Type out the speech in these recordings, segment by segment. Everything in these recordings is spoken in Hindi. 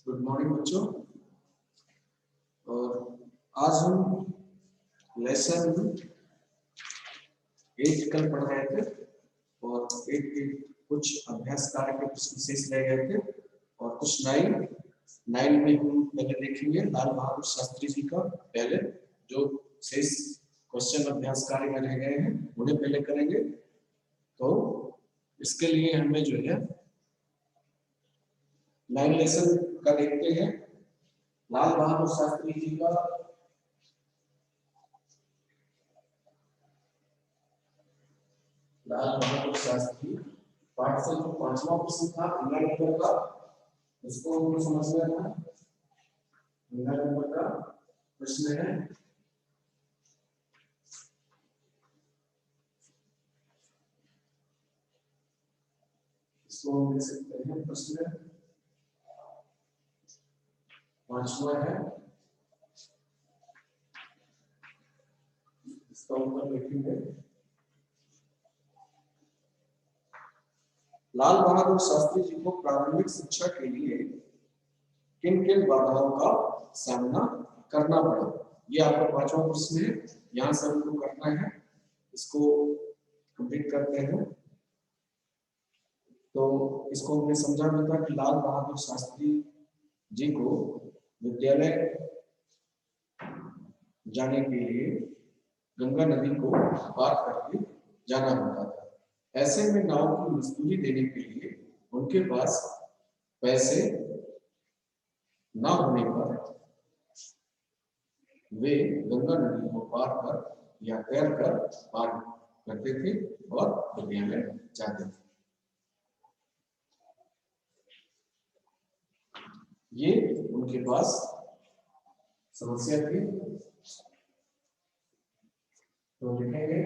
गुड मॉर्निंग बच्चों। और आज हम लेसन 8 कल पढ़ रहे थे और 8 के कुछ अभ्यास कार्य के कुछ विशेष रह गए थे और कुछ 9 में हम पहले देखेंगे लाल बहादुर शास्त्री जी का पहले जो शेष क्वेश्चन अभ्यास कार्य में रह गए हैं उन्हें पहले करेंगे। तो इसके लिए हमें जो है 9 लेसन का देखते हैं। लाल बहादुर शास्त्री जी का लाल बहादुर शास्त्री पाठ से जो 5वां प्रश्न था 15 नंबर का, इसको हमको समझना है। 15 नंबर का प्रश्न है इसको हम लिख सकते हैं। प्रश्न 5वां है, इसका उत्तर लिखेंगे। लाल बहादुर शास्त्री जी को प्रारंभिक शिक्षा के लिए किन किन बाधाओं का सामना करना पड़ा, ये आपका 5वां प्रश्न है। यहाँ से हमको करना है, इसको कंप्लीट करते हैं। तो इसको हमने समझा भी था कि लाल बहादुर शास्त्री जी को विद्यालय जाने के लिए गंगा नदी को पार करके जाना होता था। ऐसे में नाव की मजदूरी देने के लिए उनके पास पैसे न होने पर वे गंगा नदी को पार कर या तैर कर पार करते थे और विद्यालय जाते थे। ये उनके पास समस्या थी। तो लिखेंगे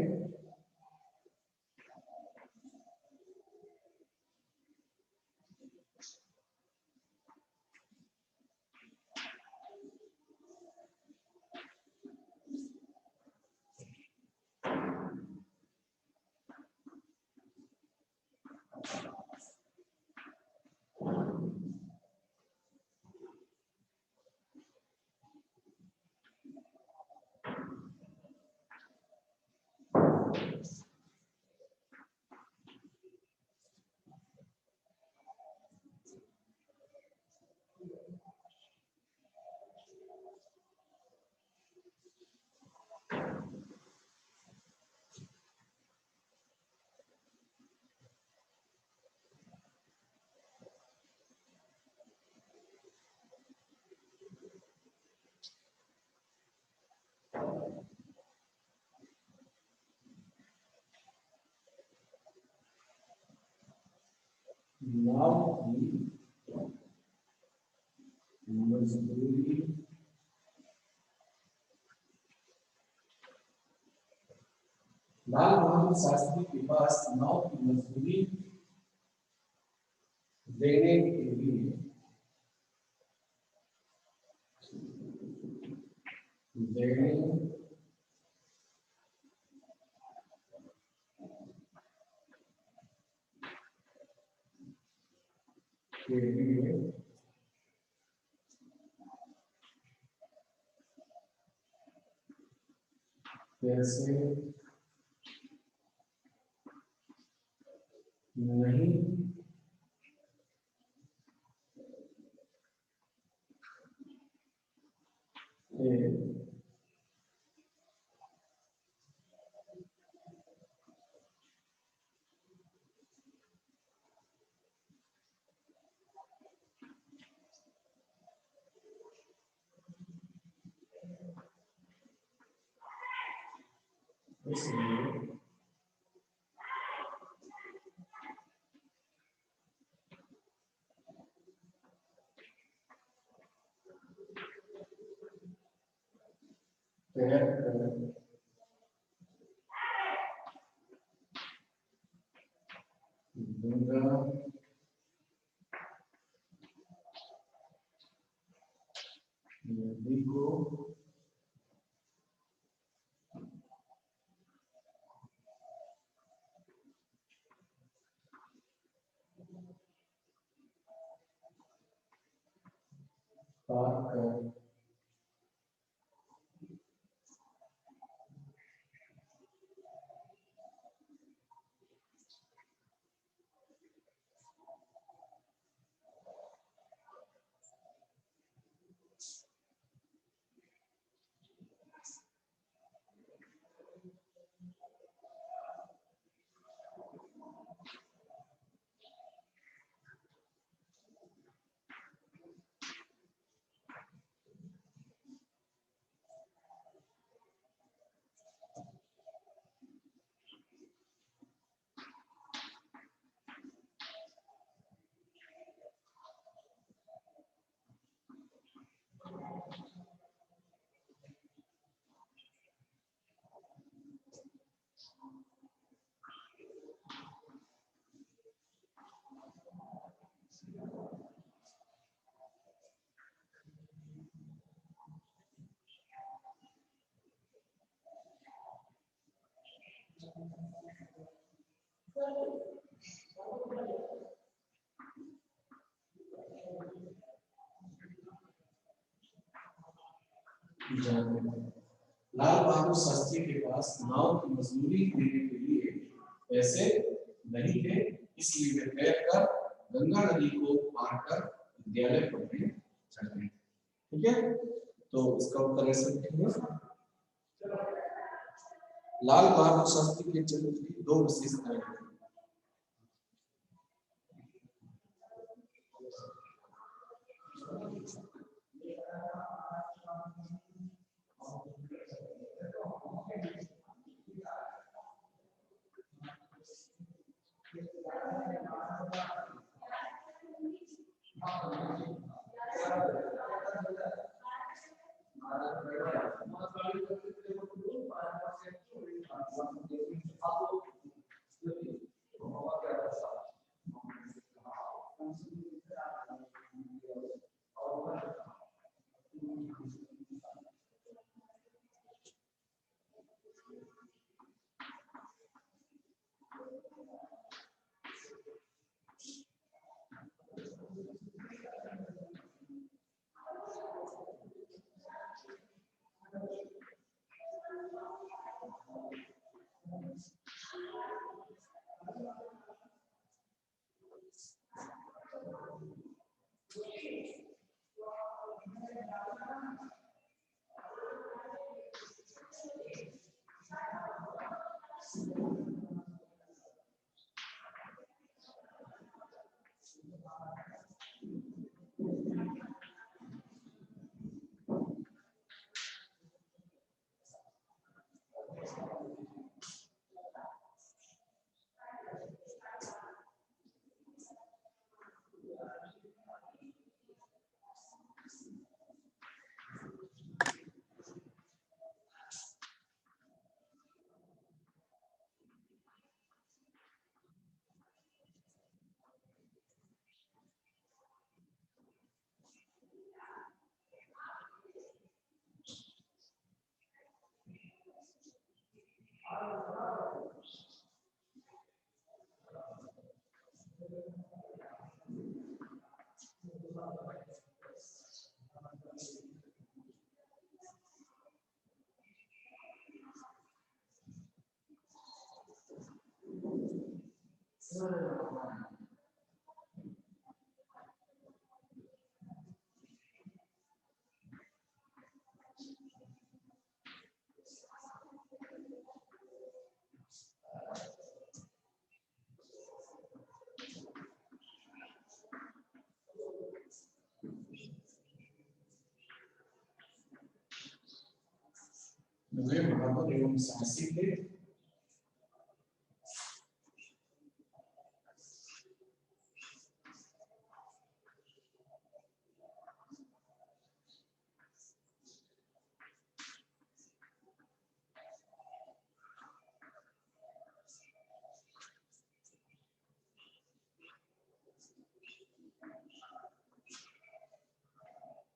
नाव की मजदूरी लाल बहादुर शास्त्री के पास नाव की मजदूरी देने के लिए पैसे नहीं थे। इसलिए तैर कर गंगा नदी को पार्कर लाल बहादुर शास्त्री के पास नाव की मजदूरी देने के लिए पैसे नहीं थे, इसलिए वे तैरकर गंगा नदी को पार कर विद्यालय पढ़ने चल गए। ठीक है, तो इसका उत्तर ऐसे लिखेंगे। लाल बहादुर शास्त्री के चरित्र की दो विशेषताएं। बहादुर एवं साहसी थे।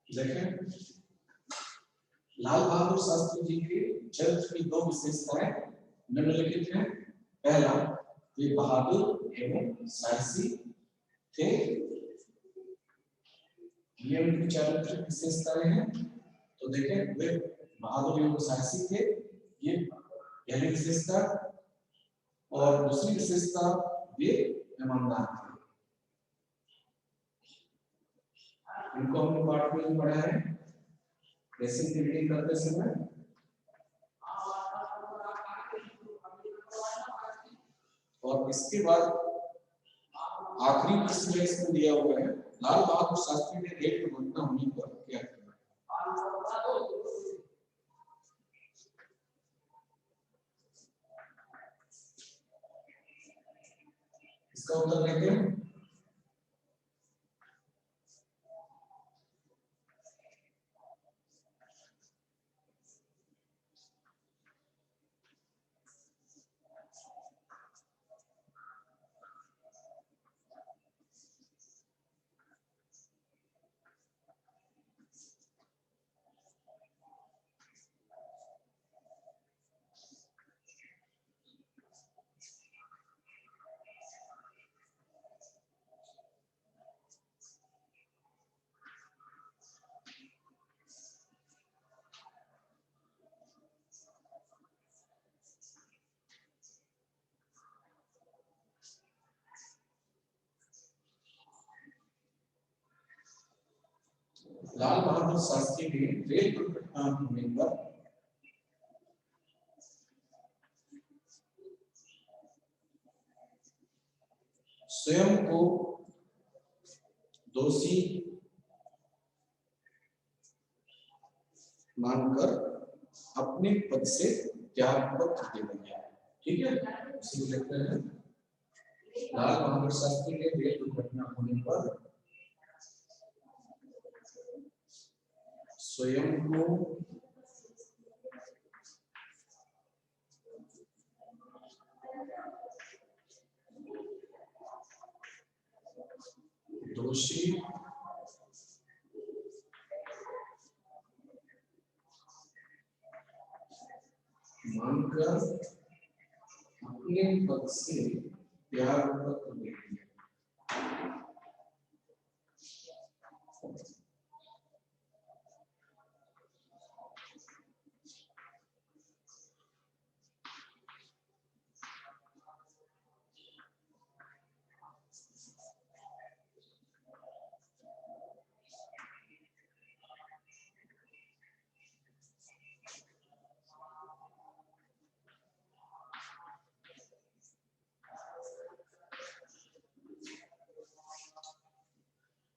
देखें, लाल बहादुर शास्त्री जी के चरित्र की दो विशेषताएं निम्नलिखित हैं। पहला, वे बहादुर एवं साहसी थे। ये उनकी चारित्रिक विशेषताएं हैं। तो देखें वे बहादुर एवं साहसी थे, ये पहली विशेषता। और दूसरी विशेषता वे ईमानदार थे। इनको हमने पाठ में पढ़ा है बेसिक रीडिंग करते समय। और इसके बाद आखिरी प्रश्न इसमें दिया हुआ है, लाल बहादुर शास्त्री ने रेल दुर्घटना होने पर क्या किया? इसका उत्तर देते हैं। लाल बहादुर शास्त्री ने रेल दुर्घटना होने पर स्वयं को दोषी मानकर अपने पद से त्याग पत्र दे दिया। ठीक है, इसी लिखते हैं लाल बहादुर शास्त्री ने रेल दुर्घटना होने पर स्वयं को दोषी मानकर अपने पद से त्याग पत्र दे दिया।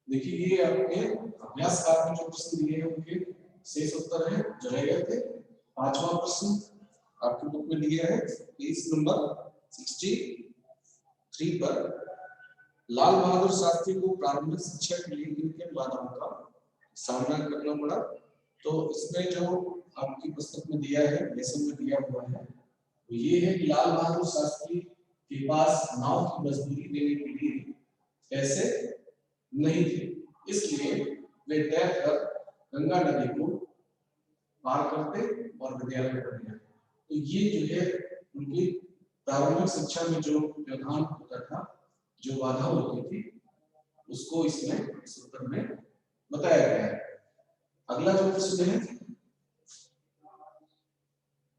देखिए ये आपके अभ्यास काल में जो प्रश्न दिए हैं उनके शेष उत्तर है जो रह गए थे। पांचवा प्रश्न आपके बुक में दिया है पेज नंबर 63 पर। लाल बहादुर शास्त्री को प्रारंभिक शिक्षा के लिए किन किन बाधाओं का सामना करना पड़ा? तो इसमें जो आपकी पुस्तक में दिया है, लेसन में दिया हुआ है, तो ये है कि लाल बहादुर शास्त्री के पास नाव की मजदूरी देने के लिए पैसे नहीं थे, इसलिए वे तैरकर गंगा नदी को पार करते और विद्यालय पढ़ते। तो ये जो है उनकी प्रारंभिक शिक्षा में जो व्यवधान होता था, जो बाधा होती थी, उसको इसमें इस उत्तर में बताया गया है। अगला जो प्रश्न है,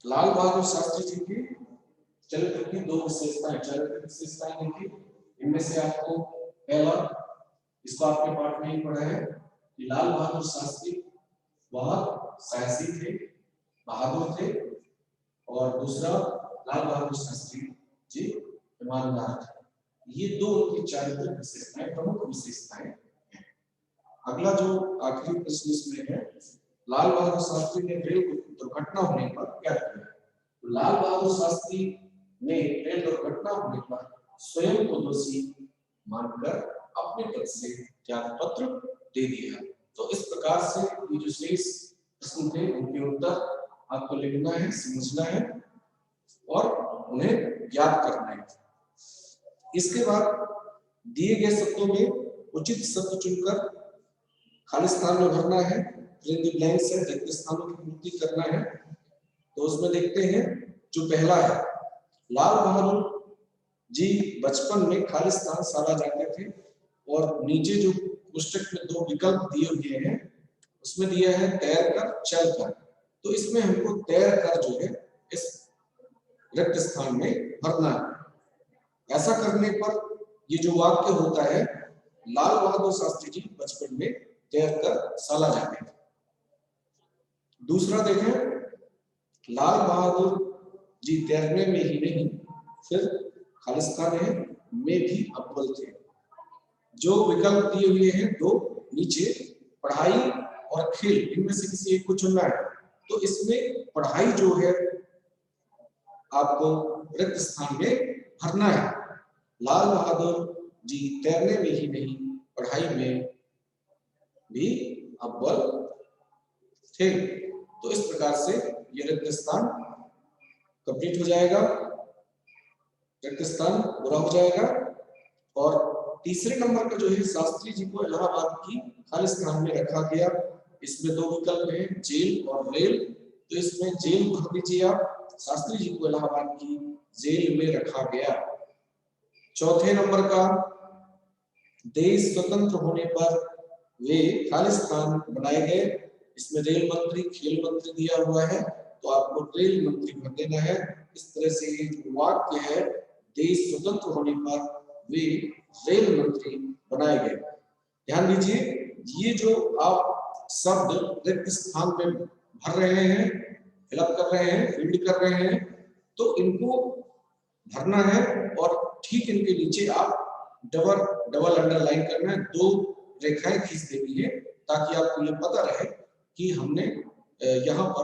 लाल बहादुर शास्त्री जी की चरित्र की दो विशेषताएं, चारित्रिक विशेषताएं लिखी। इनमें से आपको पहला, इसको आपके पाठ में ही पढ़ा है कि लाल बहादुर शास्त्री बहुत साहसी थे, बहादुर थे। और दूसरा, लाल बहादुर शास्त्री जी ईमानदार थे। ये दो उनकी चारित्रिक विशेषताएं, प्रमुख विशेषताएं हैं। अगला जो आखिरी प्रश्न इसमें है, लाल बहादुर शास्त्री ने रेल दुर्घटना होने पर क्या किया? तो लाल बहादुर शास्त्री ने रेल दुर्घटना होने पर स्वयं को दोषी मानकर अपने पद से त्याग पत्र दे दिया। तो इस प्रकार से ये जो शेष प्रश्न थे उनके उत्तर आपको लिखना है, समझना है और उन्हें याद करना है। इसके बाद दिए गए शब्दों में उचित शब्द चुनकर खाली स्थान में भरना है, फिल द ब्लैंक्स है, रिक्त स्थानों की पूर्ति करना है। तो उसमें देखते हैं जो पहला है, लाल बहादुर जी बचपन में खालिस्तान साला जाते थे और नीचे जो पुस्तक में दो दो विकल्प दिए हुए हैं, उसमें दिया है तैर कर, चल कर। तो इसमें हमको तैर कर जो है इस रिक्त स्थान में भरना है। ऐसा करने पर ये जो वाक्य होता है, लाल बहादुर शास्त्री जी बचपन में तैर कर साला जाते थे। दूसरा देखें, लाल बहादुर जी तैरने में ही नहीं फिर खालिस्तान में भी अव्वल थे। जो विकल्प दिए हुए हैं दो नीचे, पढ़ाई और खेल, इनमें से किसी एक को चुनना है। तो इसमें पढ़ाई जो है आपको रिक्त स्थान में भरना है। लाल बहादुर जी तैरने में ही नहीं पढ़ाई में भी अव्वल थे। तो इस प्रकार से ये रिक्त स्थान कंप्लीट हो जाएगा, रिक्त स्थान पूरा हो जाएगा। और तीसरे नंबर का जो है, शास्त्री जी को इलाहाबाद की खालिस्तान में रखा गया। इसमें दो विकल्प हैं, जेल और रेल। तो इसमें जेल भर दीजिए आप, शास्त्री जी को इलाहाबाद की जेल में रखा गया। चौथे नंबर का, देश स्वतंत्र होने पर वे खालिस्तान बनाए गए। इसमें रेल मंत्री, खेल मंत्री दिया हुआ है, तो आपको रेल मंत्री भर देना है। इस तरह से ये जो वाक्य है, देश स्वतंत्र होने पर वे रेल मंत्री बनाए गए। ध्यान दीजिए, ये जो आप शब्द रिक्त स्थान में भर रहे हैं, फिलअप कर रहे हैं, फील्ड कर रहे हैं, तो इनको भरना है और ठीक इनके नीचे आप डबल अंडरलाइन करना है, दो रेखाएं खींच देनी है, ताकि आपको ये पता रहे कि हमने यहाँ पर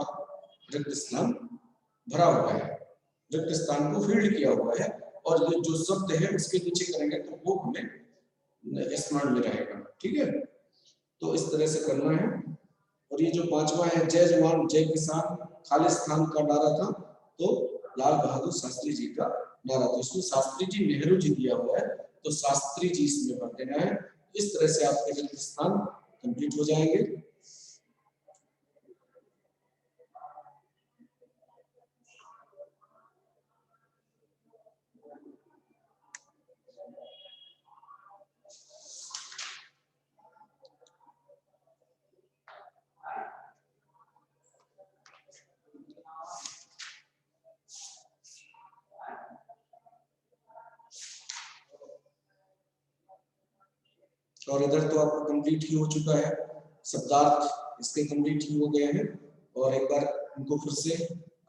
रिक्त स्थान भरा हुआ है, रिक्त स्थान को फील्ड किया हुआ है। और ये जो शब्द है उसके नीचे करेंगे तो वो हमें स्मरण में रहेगा। ठीक है, तो इस तरह से करना है। और ये जो पांचवा है, जय जवान जय किसान, खालिस्तान का नारा था, तो लाल बहादुर शास्त्री जी का नारा था। इसमें शास्त्री जी, नेहरू जी दिया हुआ है, तो शास्त्री जी इसमें भर देना है। इस तरह से आपके रिक्त स्थान कंप्लीट हो जाएंगे। और इधर तो आपका कंप्लीट ही हो चुका है, शब्दार्थ इसके कंप्लीट ही हो गए हैं। और एक बार इनको फिर से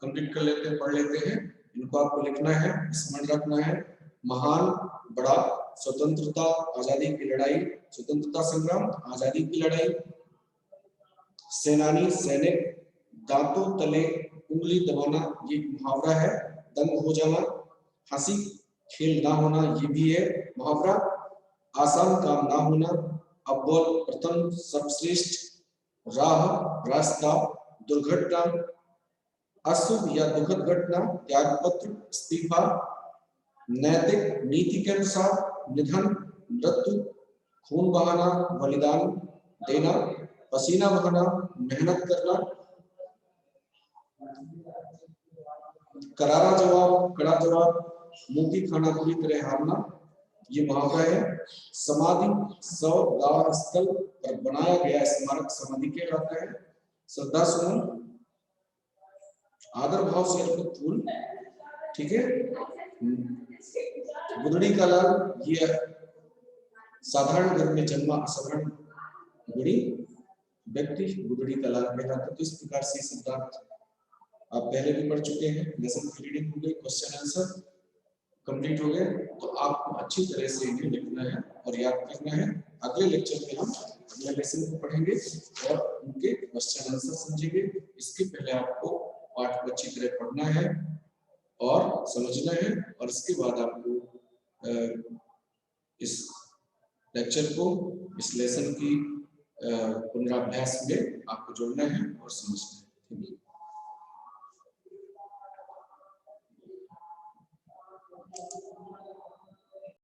कंप्लीट कर लेते हैं, पढ़ लेते हैं। इनको आपको लिखना है, स्मरण रखना है। महान, बड़ा, स्वतंत्रता आजादी की लड़ाई, स्वतंत्रता संग्राम, आजादी की लड़ाई। सेनानी, सैनिक, दांतों तले उंगली दबाना, ये मुहावरा है। दंग हो जाना, हंसी खेल ना होना, ये भी है मुहावरा। आसान काम ना होना, अव्वल, प्रथम, सर्वश्रेष्ठ, राह, रास्ता, दुर्घटना, अशुभ या दुखद घटना, त्यागपत्र, इस्तीफा, नैतिक, नीति के अनुसार, निधन, मृत्यु, खून बहाना, बलिदान देना, पसीना बहाना, मेहनत करना, करारा जवाब, कड़ा जवाब, मुंह की खाना पूरी तरह हारना, ये मुहावरा है। समाधि, शव स्थल पर बनाया गया स्मारक समाधि कहलाता है। श्रद्धा सुमन, आदर भाव से अर्पित फूल। ठीक है, गुदड़ी का लाल, ये साधारण घर में जन्मा असाधारण गुड़ी व्यक्ति गुदड़ी का लाल कहलाता है। तो इस प्रकार से सिद्धांत आप पहले भी पढ़ चुके हैं। लेसन की रीडिंग हो गई, क्वेश्चन आंसर कंप्लीट हो गए। तो आपको अच्छी तरह से इन्हें लिखना है और याद करना है। अगले लेक्चर में हम अगले लेसन को पढ़ेंगे और उनके क्वेश्चन आंसर समझेंगे। इसके पहले आपको पाठ को अच्छी तरह पढ़ना है और समझना है, और इसके बाद आपको इस लेक्चर को, इस लेसन की पुनराभ्यास में आपको जोड़ना है और समझना है।